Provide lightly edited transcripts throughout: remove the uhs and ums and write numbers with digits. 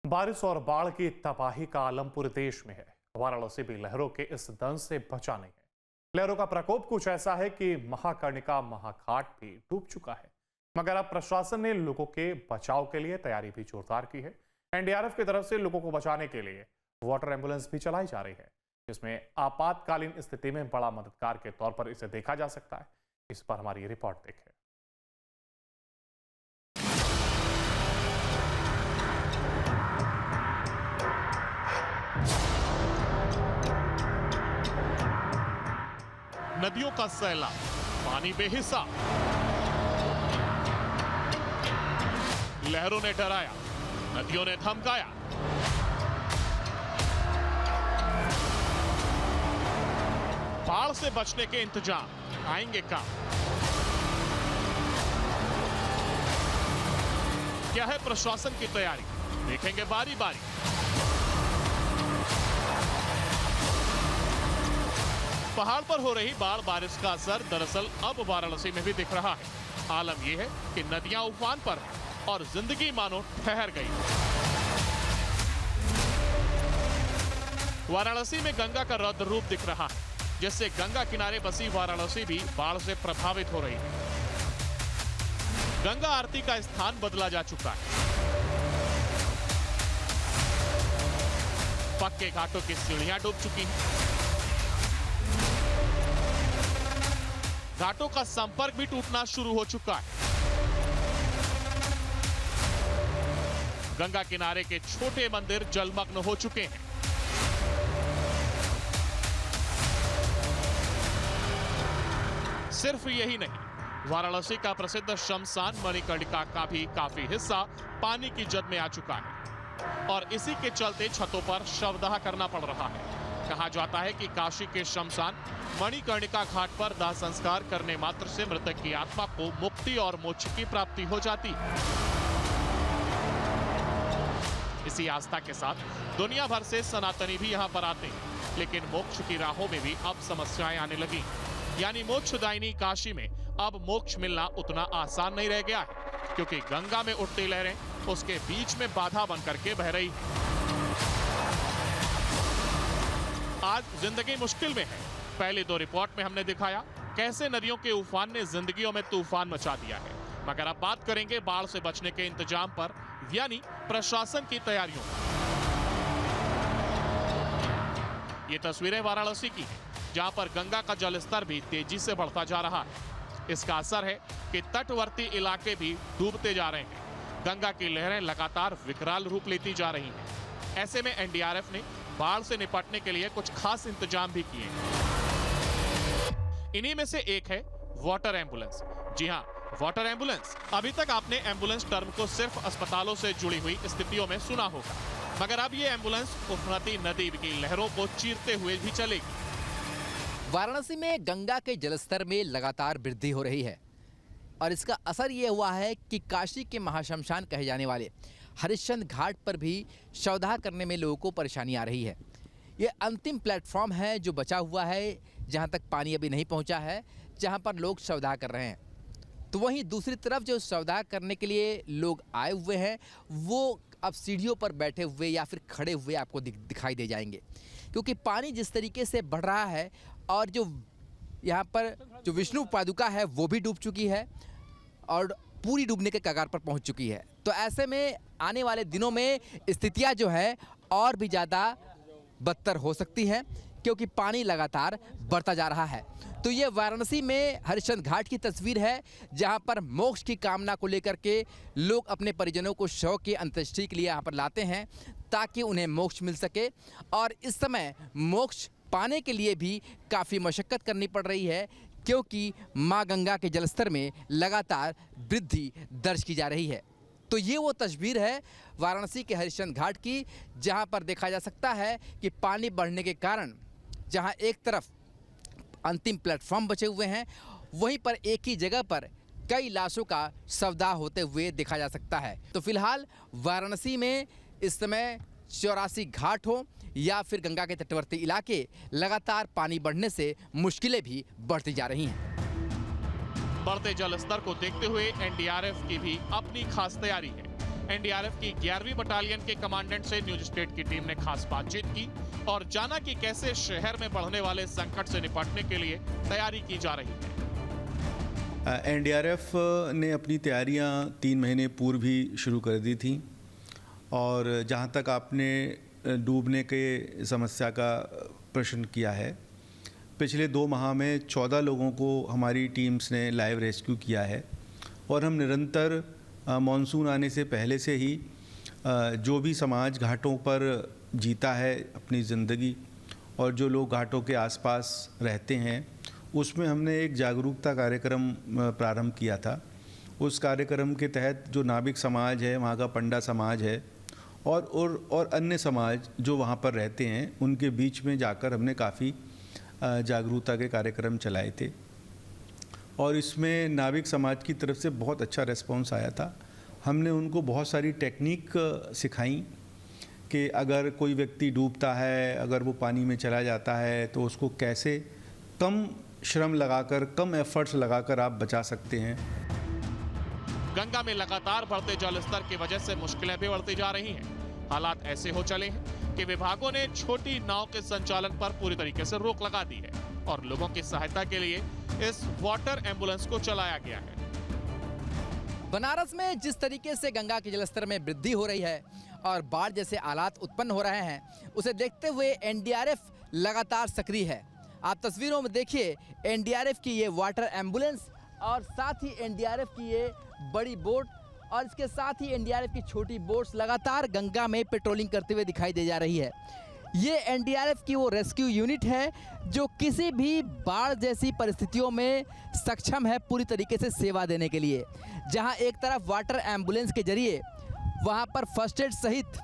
बारिश और बाढ़ की तबाही का आलम पूरे देश में है। वाराणसी भी लहरों के इस दंश से बचा नहीं है। लहरों का प्रकोप कुछ ऐसा है कि महाकर्णिका महाघाट भी डूब चुका है, मगर अब प्रशासन ने लोगों के बचाव के लिए तैयारी भी जोरदार की है। एनडीआरएफ की तरफ से लोगों को बचाने के लिए वाटर एम्बुलेंस भी चलाई जा रही है, जिसमें आपातकालीन स्थिति में बड़ा मददगार के तौर पर इसे देखा जा सकता है। इस पर हमारी रिपोर्ट देखें। नदियों का सैलाब, पानी बेहिसाब, लहरों ने डराया, नदियों ने धमकाया। बाढ़ से बचने के इंतजाम आएंगे काम। क्या है प्रशासन की तैयारी, देखेंगे बारी बारी। पहाड़ पर हो रही बाढ़ बारिश का असर दरअसल अब वाराणसी में भी दिख रहा है। आलम यह है कि नदियां उफान पर हैं और जिंदगी मानो ठहर गई। वाराणसी में गंगा का रौद्र रूप दिख रहा है, जिससे गंगा किनारे बसी वाराणसी भी बाढ़ से प्रभावित हो रही है। गंगा आरती का स्थान बदला जा चुका है। पक्के घाटों की सीढ़ियां डूब चुकी हैं। घाटों का संपर्क भी टूटना शुरू हो चुका है। गंगा किनारे के छोटे मंदिर जलमग्न हो चुके हैं। सिर्फ यही नहीं, वाराणसी का प्रसिद्ध शमशान मणिकर्णिका का भी काफी हिस्सा पानी की जद में आ चुका है और इसी के चलते छतों पर शवदाह करना पड़ रहा है। कहा जाता है कि काशी के शमशान मणिकर्णिका घाट पर दाह संस्कार करने मात्र से मृतक की आत्मा को मुक्ति और मोक्ष की प्राप्ति हो जाती है। इसी आस्था के साथ दुनिया भर से सनातनी भी यहाँ पर आते हैं, लेकिन मोक्ष की राहों में भी अब समस्याएं आने लगी। यानी मोक्षदायिनी काशी में अब मोक्ष मिलना उतना आसान नहीं रह गया है, क्योंकि गंगा में उठती लहरें उसके बीच में बाधा बनकर के बह रही है। आज जिंदगी मुश्किल में है। पहली दो रिपोर्ट में हमने दिखाया कैसे नदियों के उफान ने जिंदगियों में तूफान मचा दिया है, मगर अब बात करेंगे बाढ़ से बचने के इंतजाम पर, यानी प्रशासन की तैयारियों पर। ये तस्वीरें वाराणसी की हैं, जहां पर गंगा का जलस्तर भी तेजी से बढ़ता जा रहा है। इसका असर है कि तटवर्ती इलाके भी डूबते जा रहे हैं। गंगा की लहरें लगातार विकराल रूप लेती जा रही हैं। ऐसे में एनडीआरएफ ने बाढ़ से निपटने के लिए कुछ खास इंतजाम भी किए हैं। इन्हीं में से एक है वाटर एम्बुलेंस। जी हां, वाटर एम्बुलेंस। अभी तक आपने एम्बुलेंस टर्म को सिर्फ अस्पतालों से जुड़ी हुई स्थितियों में सुना होगा, मगर अब ये एम्बुलेंस उफनती नदी की लहरों को चीरते हुए भी चलेगी। वाराणसी में गंगा के जलस्तर में लगातार वृद्धि हो रही है और इसका असर ये हुआ है कि काशी के महाशमशान कहे जाने वाले हरिश्चंद्र घाट पर भी शवदाह करने में लोगों को परेशानी आ रही है। ये अंतिम प्लेटफॉर्म है जो बचा हुआ है, जहां तक पानी अभी नहीं पहुंचा है, जहां पर लोग शवदाह कर रहे हैं। तो वहीं दूसरी तरफ जो शवदाह करने के लिए लोग आए हुए हैं, वो अब सीढ़ियों पर बैठे हुए या फिर खड़े हुए आपको दिखाई दे जाएंगे, क्योंकि पानी जिस तरीके से बढ़ रहा है और जो यहाँ पर जो विष्णु पादुका है वो भी डूब चुकी है और पूरी डूबने के कगार पर पहुंच चुकी है। तो ऐसे में आने वाले दिनों में स्थितियां जो है और भी ज़्यादा बदतर हो सकती हैं, क्योंकि पानी लगातार बढ़ता जा रहा है। तो ये वाराणसी में हरिश्चंद्र घाट की तस्वीर है, जहां पर मोक्ष की कामना को लेकर के लोग अपने परिजनों को शव की अंत्येष्टि के लिए यहाँ पर लाते हैं, ताकि उन्हें मोक्ष मिल सके। और इस समय मोक्ष पाने के लिए भी काफ़ी मशक्क़त करनी पड़ रही है, क्योंकि माँ गंगा के जलस्तर में लगातार वृद्धि दर्ज की जा रही है। तो ये वो तस्वीर है वाराणसी के हरिश्चंद्र घाट की, जहां पर देखा जा सकता है कि पानी बढ़ने के कारण जहां एक तरफ अंतिम प्लेटफॉर्म बचे हुए हैं, वहीं पर एक ही जगह पर कई लाशों का शवदाह होते हुए देखा जा सकता है। तो फिलहाल वाराणसी में इस समय 84 घाट हो या फिर गंगा के तटवर्ती इलाके, लगातार पानी बढ़ने से मुश्किलें भी बढ़ती जा रही हैं। बढ़ते जल स्तर को देखते हुए एनडीआरएफ की भी अपनी खास तैयारी है। एनडीआरएफ की 11वीं बटालियन के कमांडेंट से न्यूज स्टेट की टीम ने खास बातचीत की और जाना कि कैसे शहर में बढ़ने वाले संकट से निपटने के लिए तैयारी की जा रही है। एनडीआरएफ ने अपनी तैयारियां 3 महीने पूर्व ही शुरू कर दी थी और जहां तक आपने डूबने के समस्या का प्रश्न किया है, पिछले 2 माह में 14 लोगों को हमारी टीम्स ने लाइव रेस्क्यू किया है और हम निरंतर मॉनसून आने से पहले से ही जो भी समाज घाटों पर जीता है अपनी ज़िंदगी और जो लोग घाटों के आसपास रहते हैं, उसमें हमने एक जागरूकता कार्यक्रम प्रारंभ किया था। उस कार्यक्रम के तहत जो नाविक समाज है, वहाँ का पंडा समाज है और अन्य समाज जो वहाँ पर रहते हैं, उनके बीच में जाकर हमने काफ़ी जागरूकता के कार्यक्रम चलाए थे और इसमें नाविक समाज की तरफ से बहुत अच्छा रिस्पॉन्स आया था। हमने उनको बहुत सारी टेक्निक सिखाई कि अगर कोई व्यक्ति डूबता है, अगर वो पानी में चला जाता है, तो उसको कैसे कम श्रम लगाकर, कम एफर्ट्स लगाकर आप बचा सकते हैं। गंगा में लगातार बढ़ते जल स्तर की वजह से मुश्किलें भी बढ़ती जा रही हैं। हालात ऐसे हो चले हैं कि विभागों ने छोटी नाव के संचालन पर पूरी तरीके से रोक लगा दी है और लोगों की सहायता के लिए इस वाटर एम्बुलेंस को चलाया गया है। बनारस में जिस तरीके से गंगा के जलस्तर में वृद्धि हो रही है और बाढ़ जैसे हालात उत्पन्न हो रहे हैं, उसे देखते हुए एनडीआरएफ लगातार सक्रिय है। आप तस्वीरों में देखिए एनडीआरएफ की ये वाटर एम्बुलेंस और साथ ही एनडीआरएफ की ये बड़ी बोट और इसके साथ ही एनडीआरएफ की छोटी बोट्स लगातार गंगा में पेट्रोलिंग करते हुए दिखाई दे जा रही है। ये एनडीआरएफ की वो रेस्क्यू यूनिट है जो किसी भी बाढ़ जैसी परिस्थितियों में सक्षम है पूरी तरीके से सेवा देने के लिए। जहां एक तरफ वाटर एम्बुलेंस के जरिए वहां पर फर्स्ट एड सहित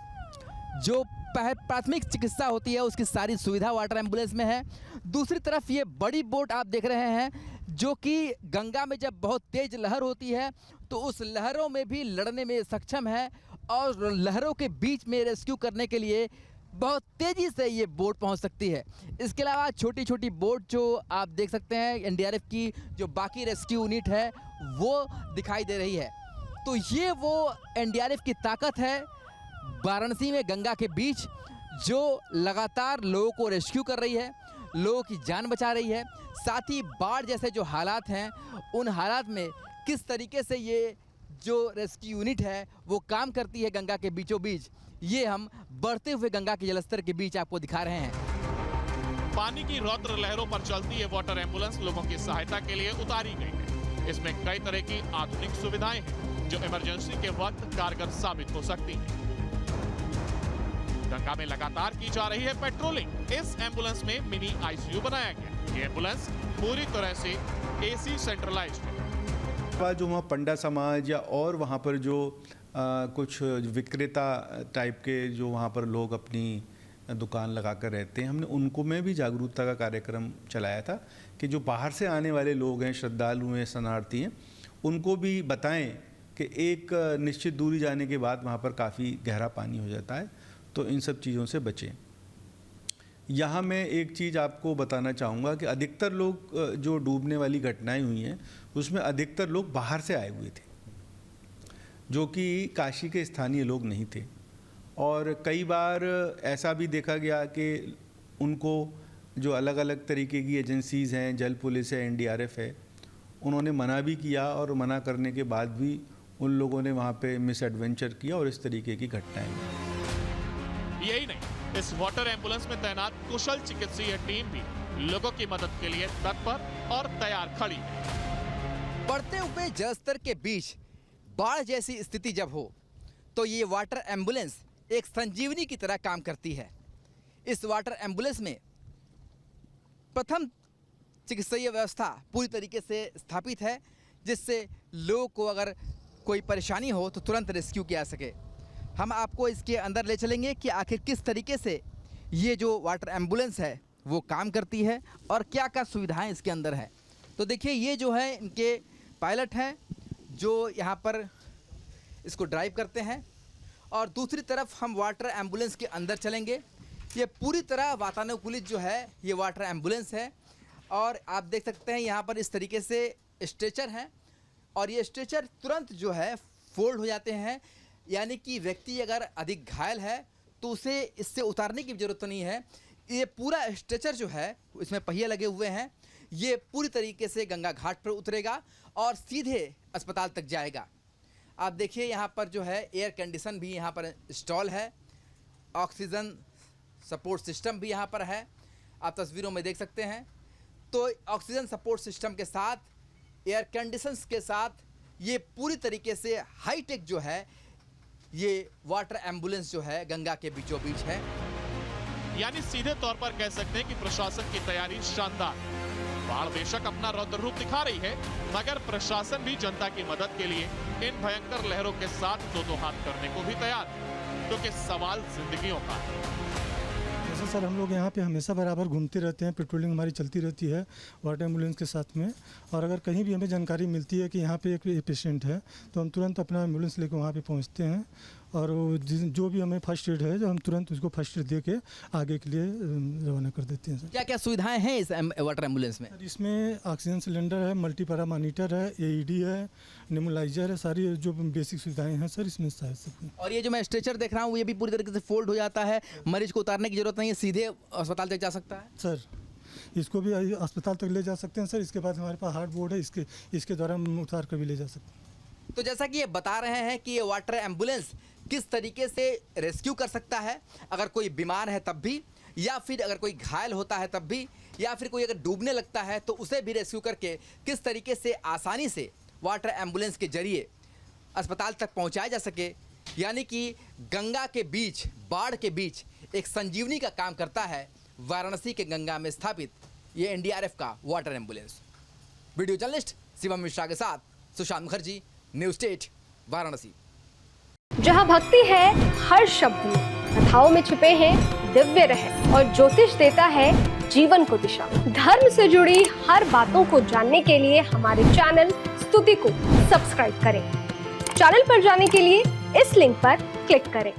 जो प्राथमिक चिकित्सा होती है उसकी सारी सुविधा वाटर एम्बुलेंस में है। दूसरी तरफ ये बड़ी बोट आप देख रहे हैं जो कि गंगा में जब बहुत तेज लहर होती है तो उस लहरों में भी लड़ने में सक्षम है और लहरों के बीच में रेस्क्यू करने के लिए बहुत तेज़ी से ये बोट पहुंच सकती है। इसके अलावा छोटी छोटी बोट जो आप देख सकते हैं एनडीआरएफ की जो बाकी रेस्क्यू यूनिट है वो दिखाई दे रही है। तो ये वो एनडीआरएफ की ताकत है वाराणसी में गंगा के बीच जो लगातार लोगों को रेस्क्यू कर रही है, लोगों की जान बचा रही है। साथ ही बाढ़ जैसे जो हालात हैं उन हालात में किस तरीके से ये जो रेस्क्यू यूनिट है वो काम करती है गंगा के बीचों बीच, ये हम बढ़ते हुए गंगा के जलस्तर के बीच आपको दिखा रहे हैं। पानी की रौद्र लहरों पर चलती ये वाटर एम्बुलेंस लोगों की सहायता के लिए उतारी गई है। इसमें कई तरह की आधुनिक सुविधाएं हैं जो इमरजेंसी के वक्त कारगर साबित हो सकती हैं। गंगा में लगातार की जा रही है पेट्रोलिंग। इस एम्बुलेंस में मिनी आईसीयू बनाया गया। ये एम्बुलेंस पूरी तरह से एसी सेंट्रलाइज्ड है। जो वहाँ पंडा समाज या और वहाँ पर जो कुछ विक्रेता टाइप के जो वहाँ पर लोग अपनी दुकान लगाकर रहते हैं, हमने उनको में भी जागरूकता का कार्यक्रम चलाया था कि जो बाहर से आने वाले लोग हैं, श्रद्धालु हैं, शरणार्थी हैं, उनको भी बताएं कि एक निश्चित दूरी जाने के बाद वहाँ पर काफ़ी गहरा पानी हो जाता है, तो इन सब चीज़ों से बचें। यहाँ मैं एक चीज़ आपको बताना चाहूँगा कि अधिकतर लोग जो डूबने वाली घटनाएं हुई हैं उसमें अधिकतर लोग बाहर से आए हुए थे जो कि काशी के स्थानीय लोग नहीं थे और कई बार ऐसा भी देखा गया कि उनको जो अलग अलग तरीके की एजेंसीज़ हैं, जल पुलिस है, एनडीआरएफ है, उन्होंने मना भी किया और मना करने के बाद भी उन लोगों ने वहाँ पे मिस एडवेंचर किया और इस तरीके की घटनाएं हुई। यही नहीं, इस वाटर एम्बुलेंस में तैनात कुशल चिकित्सीय टीम भी लोगों की मदद के लिए तत्पर और तैयार खड़ी है। बढ़ते हुए जलस्तर के बीच बाढ़ जैसी स्थिति जब हो तो ये वाटर एम्बुलेंस एक संजीवनी की तरह काम करती है। इस वाटर एम्बुलेंस में प्रथम चिकित्सीय व्यवस्था पूरी तरीके से स्थापित है जिससे लोगों को अगर कोई परेशानी हो तो तुरंत रेस्क्यू किया सके। हम आपको इसके अंदर ले चलेंगे कि आखिर किस तरीके से ये जो वाटर एम्बुलेंस है वो काम करती है और क्या क्या सुविधाएं इसके अंदर है। तो देखिए ये जो है इनके पायलट हैं जो यहाँ पर इसको ड्राइव करते हैं और दूसरी तरफ हम वाटर एम्बुलेंस के अंदर चलेंगे। ये पूरी तरह वातानुकूलित जो है ये वाटर एम्बुलेंस है और आप देख सकते हैं यहाँ पर इस तरीके से स्ट्रेचर हैं और ये स्ट्रेचर तुरंत जो है फोल्ड हो जाते हैं यानी कि व्यक्ति अगर अधिक घायल है तो उसे इससे उतारने की जरूरत नहीं है। ये पूरा स्ट्रेचर जो है, इसमें पहिए लगे हुए हैं, ये पूरी तरीके से गंगा घाट पर उतरेगा और सीधे अस्पताल तक जाएगा। आप देखिए यहाँ पर जो है एयर कंडीशन भी यहाँ पर इंस्टॉल है, ऑक्सीजन सपोर्ट सिस्टम भी यहाँ पर है, आप तस्वीरों में देख सकते हैं। तो ऑक्सीजन सपोर्ट सिस्टम के साथ, एयर कंडीशंस के साथ ये पूरी तरीके से हाईटेक जो है ये वाटर एम्बुलेंस जो है गंगा के बीचों बीच है। यानी सीधे तौर पर कह सकते हैं कि प्रशासन की तैयारी शानदार। बाढ़ बेशक अपना रौद्र रूप दिखा रही है, मगर प्रशासन भी जनता की मदद के लिए इन भयंकर लहरों के साथ दो हाथ करने को भी तैयार है, क्योंकि सवाल जिंदगियों का है। जैसे सर हम लोग यहाँ पे हमेशा बराबर घूमते रहते हैं, पेट्रोलिंग हमारी चलती रहती है वाटर एम्बुलेंस के साथ में, और अगर कहीं भी हमें जानकारी मिलती है कि यहाँ पे एक पेशेंट है तो हम तुरंत अपना एम्बुलेंस लेकर वहाँ पे पहुँचते हैं, और वो जो भी हमें फर्स्ट एड है जो हम तुरंत उसको फर्स्ट एड दे के आगे के लिए रवाना कर देते हैं। सर क्या क्या सुविधाएं हैं इस वाटर एम्बुलेंस में? सर इसमें ऑक्सीजन सिलेंडर है, मल्टीपैरा मॉनिटर है, AED है, नेबुलाइजर है, सारी जो बेसिक सुविधाएं हैं सर इसमें शायद सब। और ये जो मैं स्ट्रेचर देख रहा हूँ ये भी पूरी तरीके से फोल्ड हो जाता है, मरीज को उतारने की जरूरत नहीं है, सीधे अस्पताल तक जा सकता है। सर इसको भी अस्पताल तक ले जा सकते हैं सर। इसके बाद हमारे पास हार्ड बोर्ड है, इसके द्वारा हम उतार कर भी ले जा सकते हैं। तो जैसा कि ये बता रहे हैं कि ये वाटर एम्बुलेंस किस तरीके से रेस्क्यू कर सकता है, अगर कोई बीमार है तब भी, या फिर अगर कोई घायल होता है तब भी, या फिर कोई अगर डूबने लगता है तो उसे भी रेस्क्यू करके किस तरीके से आसानी से वाटर एम्बुलेंस के जरिए अस्पताल तक पहुंचाया जा सके। यानी कि गंगा के बीच, बाढ़ के बीच एक संजीवनी का काम करता है वाराणसी के गंगा में स्थापित ये NDRF का water ambulance. Video journalist Shivam Mishra के साथ सुशांत मुखर्जी, न्यूज़ 8 वाराणसी। जहां भक्ति है हर शब्द में, कथाओं में छुपे हैं दिव्य रहस्य और ज्योतिष देता है जीवन को दिशा। धर्म से जुड़ी हर बातों को जानने के लिए हमारे चैनल स्तुति को सब्सक्राइब करें। चैनल पर जाने के लिए इस लिंक पर क्लिक करें।